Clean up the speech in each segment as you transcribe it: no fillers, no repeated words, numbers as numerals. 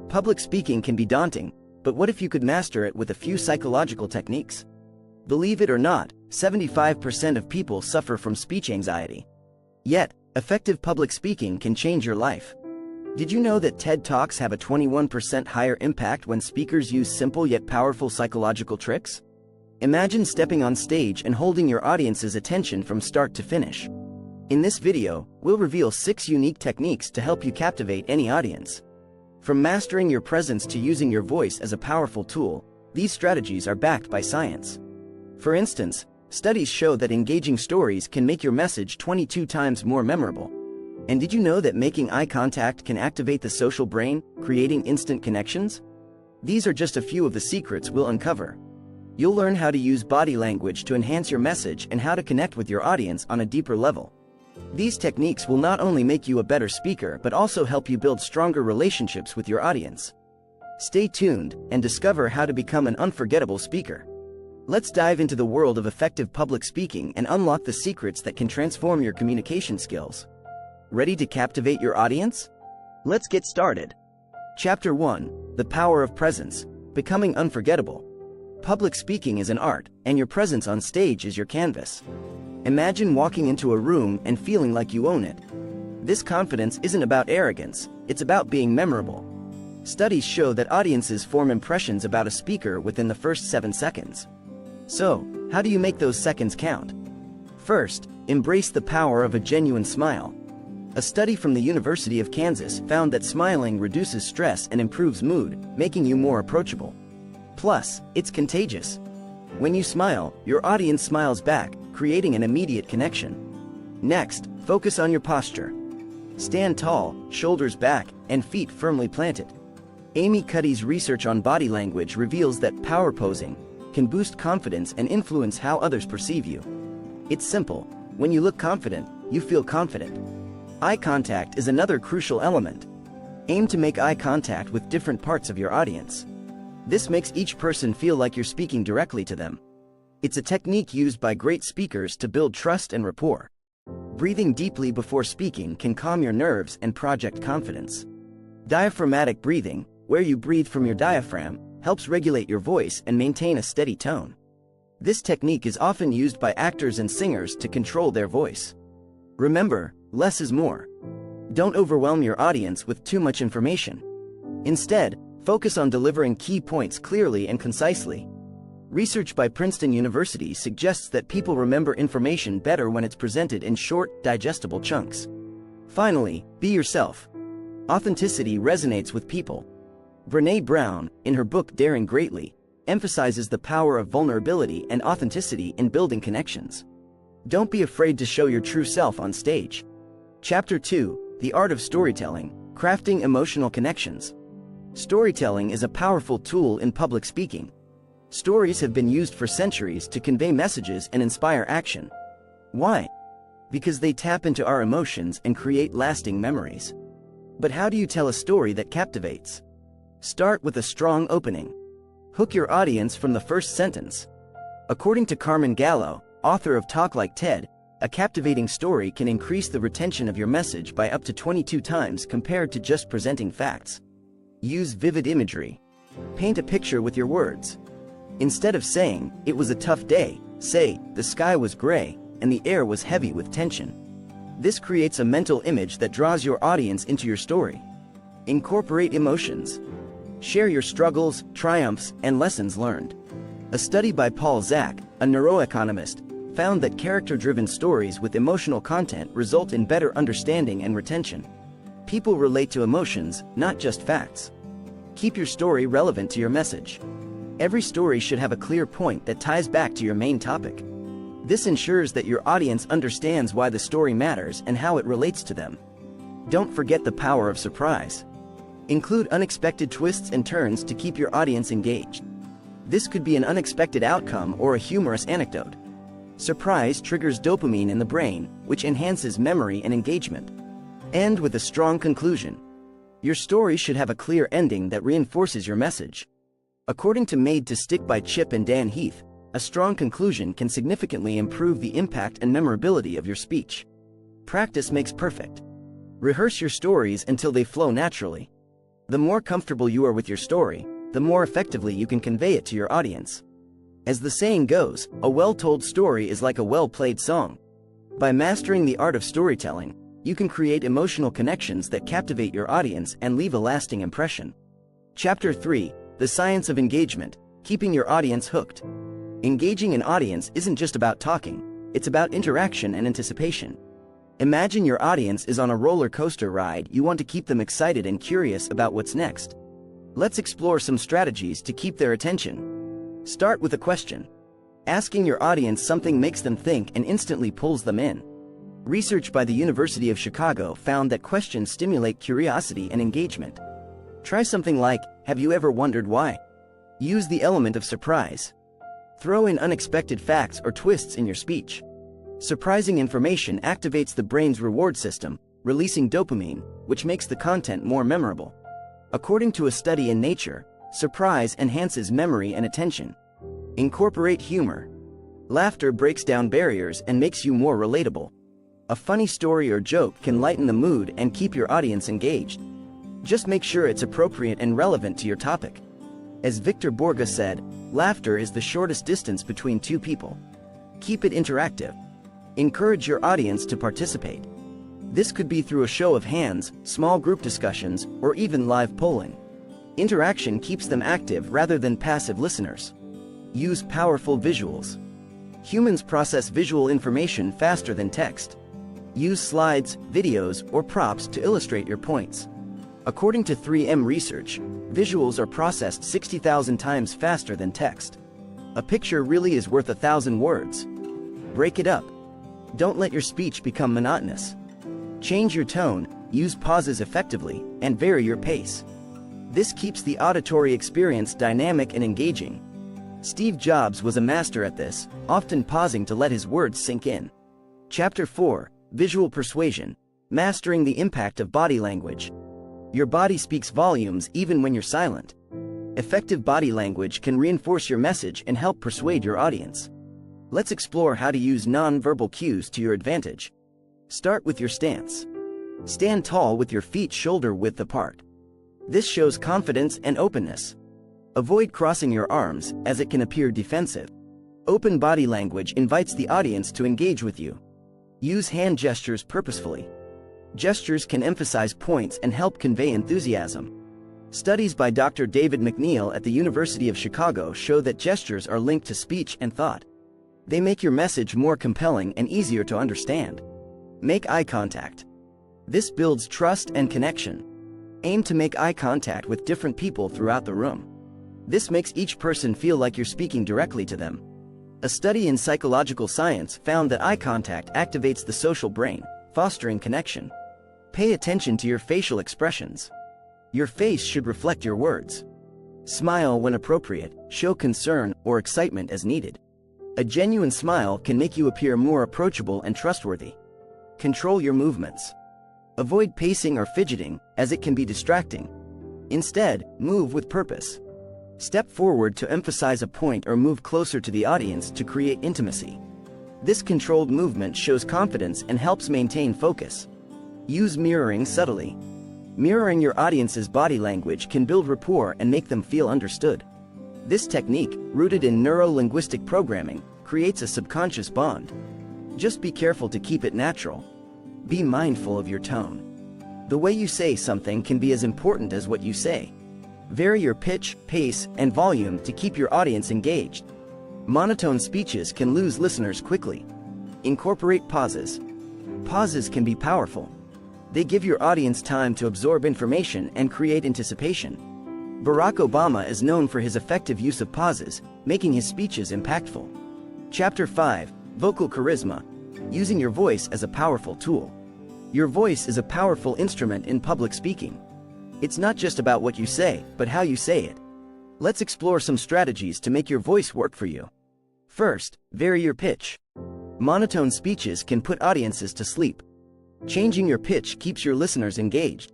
Public speaking can be daunting, but what if you could master it with a few psychological techniques? Believe it or not, 75% of people suffer from speech anxiety. Yet, effective public speaking can change your life. Did you know that TED Talks have a 21% higher impact when speakers use simple yet powerful psychological tricks? Imagine stepping on stage and holding your audience's attention from start to finish. In this video, we'll reveal 6 unique techniques to help you captivate any audience. From mastering your presence to using your voice as a powerful tool, these strategies are backed by science. For instance, studies show that engaging stories can make your message 22 times more memorable. And did you know that making eye contact can activate the social brain, creating instant connections? These are just a few of the secrets we'll uncover. You'll learn how to use body language to enhance your message and how to connect with your audience on a deeper level. These techniques will not only make you a better speaker but also help you build stronger relationships with your audience. Stay tuned and discover how to become an unforgettable speaker. Let's dive into the world of effective public speaking and unlock the secrets that can transform your communication skills. Ready to captivate your audience? Let's get started. Chapter 1: The Power of Presence, Becoming Unforgettable. Public speaking is an art, and your presence on stage is your canvas. Imagine walking into a room and feeling like you own it. This confidence isn't about arrogance, it's about being memorable. Studies show that audiences form impressions about a speaker within the first 7 seconds. So, how do you make those seconds count? First, embrace the power of a genuine smile. A study from the University of Kansas found that smiling reduces stress and improves mood, making you more approachable. Plus, it's contagious. When you smile, your audience smiles back, creating an immediate connection. Next, focus on your posture. Stand tall, shoulders back, and feet firmly planted. Amy Cuddy's research on body language reveals that power posing can boost confidence and influence how others perceive you. It's simple. When you look confident, you feel confident. Eye contact is another crucial element. Aim to make eye contact with different parts of your audience. This makes each person feel like you're speaking directly to them. It's a technique used by great speakers to build trust and rapport. Breathing deeply before speaking can calm your nerves and project confidence. Diaphragmatic breathing, where you breathe from your diaphragm, helps regulate your voice and maintain a steady tone. This technique is often used by actors and singers to control their voice. Remember, less is more. Don't overwhelm your audience with too much information. Instead, focus on delivering key points clearly and concisely. Research by Princeton University suggests that people remember information better when it's presented in short, digestible chunks. Finally, be yourself. Authenticity resonates with people. Brené Brown, in her book Daring Greatly, emphasizes the power of vulnerability and authenticity in building connections. Don't be afraid to show your true self on stage. Chapter 2: The Art of Storytelling, Crafting Emotional Connections. Storytelling is a powerful tool in public speaking. Stories have been used for centuries to convey messages and inspire action. Why? Because they tap into our emotions and create lasting memories. But how do you tell a story that captivates? Start with a strong opening. Hook your audience from the first sentence. According to Carmen Gallo, author of Talk Like TED, a captivating story can increase the retention of your message by up to 22 times compared to just presenting facts. Use vivid imagery. Paint a picture with your words. Instead of saying, "It was a tough day," say, "The sky was gray, and the air was heavy with tension." This creates a mental image that draws your audience into your story. Incorporate emotions. Share your struggles, triumphs, and lessons learned. A study by Paul Zak, a neuroeconomist, found that character-driven stories with emotional content result in better understanding and retention. People relate to emotions, not just facts. Keep your story relevant to your message. Every story should have a clear point that ties back to your main topic. This ensures that your audience understands why the story matters and how it relates to them. Don't forget the power of surprise. Include unexpected twists and turns to keep your audience engaged. This could be an unexpected outcome or a humorous anecdote. Surprise triggers dopamine in the brain, which enhances memory and engagement. End with a strong conclusion. Your story should have a clear ending that reinforces your message. According to Made to Stick by Chip and Dan Heath, a strong conclusion can significantly improve the impact and memorability of your speech. Practice makes perfect. Rehearse your stories until they flow naturally. The more comfortable you are with your story, the more effectively you can convey it to your audience. As the saying goes, a well-told story is like a well-played song. By mastering the art of storytelling, you can create emotional connections that captivate your audience and leave a lasting impression. Chapter 3: The Science of Engagement, Keeping Your Audience Hooked. Engaging an audience isn't just about talking, it's about interaction and anticipation. Imagine your audience is on a roller coaster ride. You want to keep them excited and curious about what's next. Let's explore some strategies to keep their attention. Start with a question. Asking your audience something makes them think and instantly pulls them in. Research by the University of Chicago found that questions stimulate curiosity and engagement. Try something like, "Have you ever wondered why?" Use the element of surprise. Throw in unexpected facts or twists in your speech. Surprising information activates the brain's reward system, releasing dopamine, which makes the content more memorable. According to a study in Nature, surprise enhances memory and attention. Incorporate humor. Laughter breaks down barriers and makes you more relatable. A funny story or joke can lighten the mood and keep your audience engaged. Just make sure it's appropriate and relevant to your topic. As Victor Borge said, laughter is the shortest distance between two people. Keep it interactive. Encourage your audience to participate. This could be through a show of hands, small group discussions, or even live polling. Interaction keeps them active rather than passive listeners. Use powerful visuals. Humans process visual information faster than text. Use slides, videos, or props to illustrate your points. According to 3M research, visuals are processed 60,000 times faster than text. A picture really is worth 1,000 words. Break it up. Don't let your speech become monotonous. Change your tone, use pauses effectively, and vary your pace. This keeps the auditory experience dynamic and engaging. Steve Jobs was a master at this, often pausing to let his words sink in. Chapter 4: Visual Persuasion, Mastering the Impact of Body Language. Your body speaks volumes even when you're silent. Effective body language can reinforce your message and help persuade your audience. Let's explore how to use non-verbal cues to your advantage. Start with your stance. Stand tall with your feet shoulder-width apart. This shows confidence and openness. Avoid crossing your arms, as it can appear defensive. Open body language invites the audience to engage with you. Use hand gestures purposefully. Gestures can emphasize points and help convey enthusiasm. Studies by Dr. David McNeil at the University of Chicago show that gestures are linked to speech and thought. They make your message more compelling and easier to understand. Make eye contact. This builds trust and connection. Aim to make eye contact with different people throughout the room. This makes each person feel like you're speaking directly to them. A study in psychological science found that eye contact activates the social brain, fostering connection. Pay attention to your facial expressions. Your face should reflect your words. Smile when appropriate, show concern or excitement as needed. A genuine smile can make you appear more approachable and trustworthy. Control your movements. Avoid pacing or fidgeting, as it can be distracting. Instead, move with purpose. Step forward to emphasize a point or move closer to the audience to create intimacy. This controlled movement shows confidence and helps maintain focus. Use mirroring subtly. Mirroring your audience's body language can build rapport and make them feel understood. This technique, rooted in neuro-linguistic programming, creates a subconscious bond. Just be careful to keep it natural. Be mindful of your tone. The way you say something can be as important as what you say. Vary your pitch, pace, and volume to keep your audience engaged. Monotone speeches can lose listeners quickly. Incorporate pauses. Pauses can be powerful. They give your audience time to absorb information and create anticipation. Barack Obama is known for his effective use of pauses, making his speeches impactful. Chapter 5: Vocal Charisma, Using Your Voice as a Powerful Tool. Your voice is a powerful instrument in public speaking. It's not just about what you say, but how you say it. Let's explore some strategies to make your voice work for you. First, vary your pitch. Monotone speeches can put audiences to sleep. Changing your pitch keeps your listeners engaged.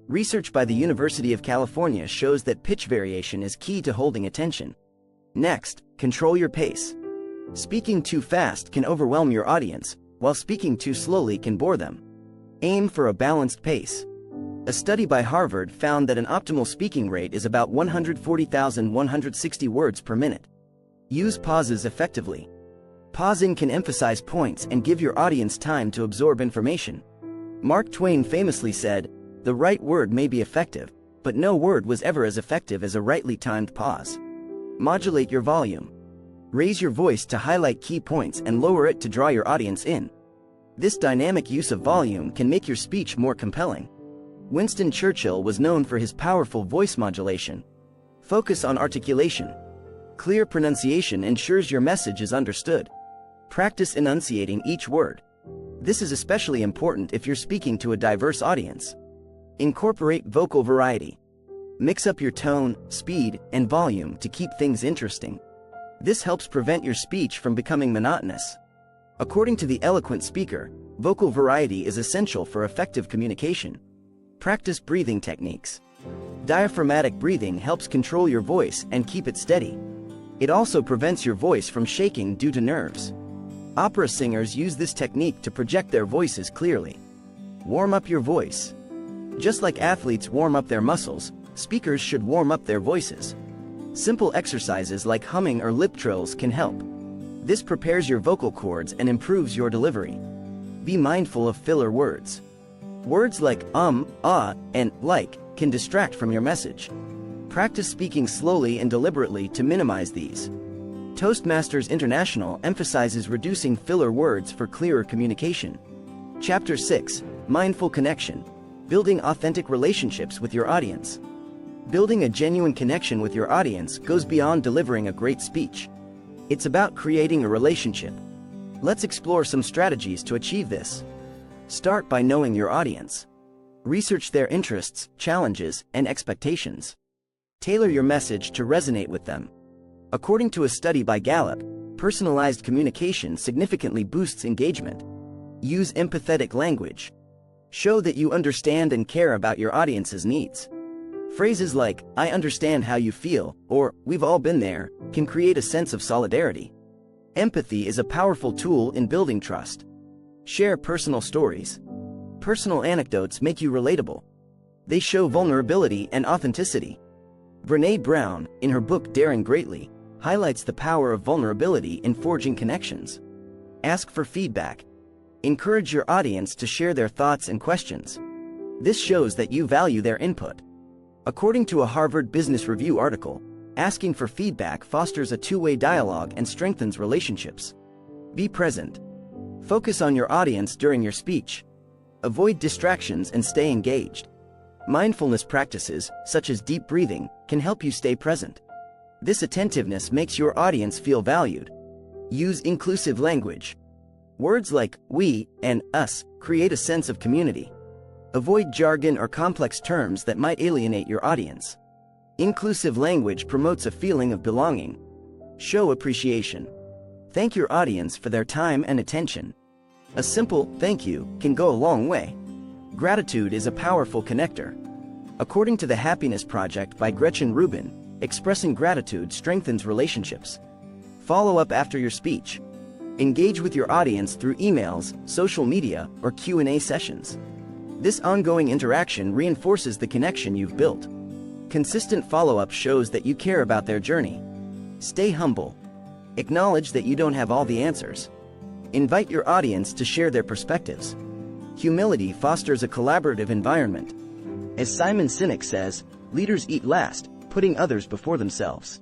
Research by the University of California shows that pitch variation is key to holding attention. Next, control your pace. Speaking too fast can overwhelm your audience, while speaking too slowly can bore them. Aim for a balanced pace. A study by Harvard found that an optimal speaking rate is about 140,160 words per minute. Use pauses effectively. Pausing can emphasize points and give your audience time to absorb information. Mark Twain famously said, "The right word may be effective, but no word was ever as effective as a rightly timed pause." Modulate your volume. Raise your voice to highlight key points and lower it to draw your audience in. This dynamic use of volume can make your speech more compelling. Winston Churchill was known for his powerful voice modulation. Focus on articulation. Clear pronunciation ensures your message is understood. Practice enunciating each word. This is especially important if you're speaking to a diverse audience. Incorporate vocal variety. Mix up your tone, speed, and volume to keep things interesting. This helps prevent your speech from becoming monotonous. According to the eloquent speaker, vocal variety is essential for effective communication. Practice breathing techniques. Diaphragmatic breathing helps control your voice and keep it steady. It also prevents your voice from shaking due to nerves. Opera singers use this technique to project their voices clearly. Warm up your voice. Just like athletes warm up their muscles, speakers should warm up their voices. Simple exercises like humming or lip trills can help. This prepares your vocal cords and improves your delivery. Be mindful of filler words. Words like ah, and like can distract from your message. Practice speaking slowly and deliberately to minimize these. Toastmasters International emphasizes reducing filler words for clearer communication. Chapter 6: Mindful Connection. Building authentic relationships with your audience. Building a genuine connection with your audience goes beyond delivering a great speech. It's about creating a relationship. Let's explore some strategies to achieve this. Start by knowing your audience. Research their interests, challenges, and expectations. Tailor your message to resonate with them. According to a study by Gallup, personalized communication significantly boosts engagement. Use empathetic language. Show that you understand and care about your audience's needs. Phrases like, "I understand how you feel," or "We've all been there," can create a sense of solidarity. Empathy is a powerful tool in building trust. Share personal stories. Personal anecdotes make you relatable. They show vulnerability and authenticity. Brené Brown, in her book Daring Greatly, highlights the power of vulnerability in forging connections. Ask for feedback. Encourage your audience to share their thoughts and questions. This shows that you value their input. According to a Harvard Business Review article, asking for feedback fosters a two-way dialogue and strengthens relationships. Be present. Focus on your audience during your speech. Avoid distractions and stay engaged. Mindfulness practices, such as deep breathing, can help you stay present. This attentiveness makes your audience feel valued. Use inclusive language. Words like "we" and "us" create a sense of community. Avoid jargon or complex terms that might alienate your audience. Inclusive language promotes a feeling of belonging. Show appreciation. Thank your audience for their time and attention. A simple "thank you" can go a long way. Gratitude is a powerful connector. According to the Happiness Project by Gretchen Rubin, expressing gratitude strengthens relationships. Follow up after your speech. Engage with your audience through emails, social media, or Q&A sessions. This ongoing interaction reinforces the connection you've built. Consistent follow-up shows that you care about their journey. Stay humble. Acknowledge that you don't have all the answers. Invite your audience to share their perspectives. Humility fosters a collaborative environment. As Simon Sinek says, leaders eat last, putting others before themselves.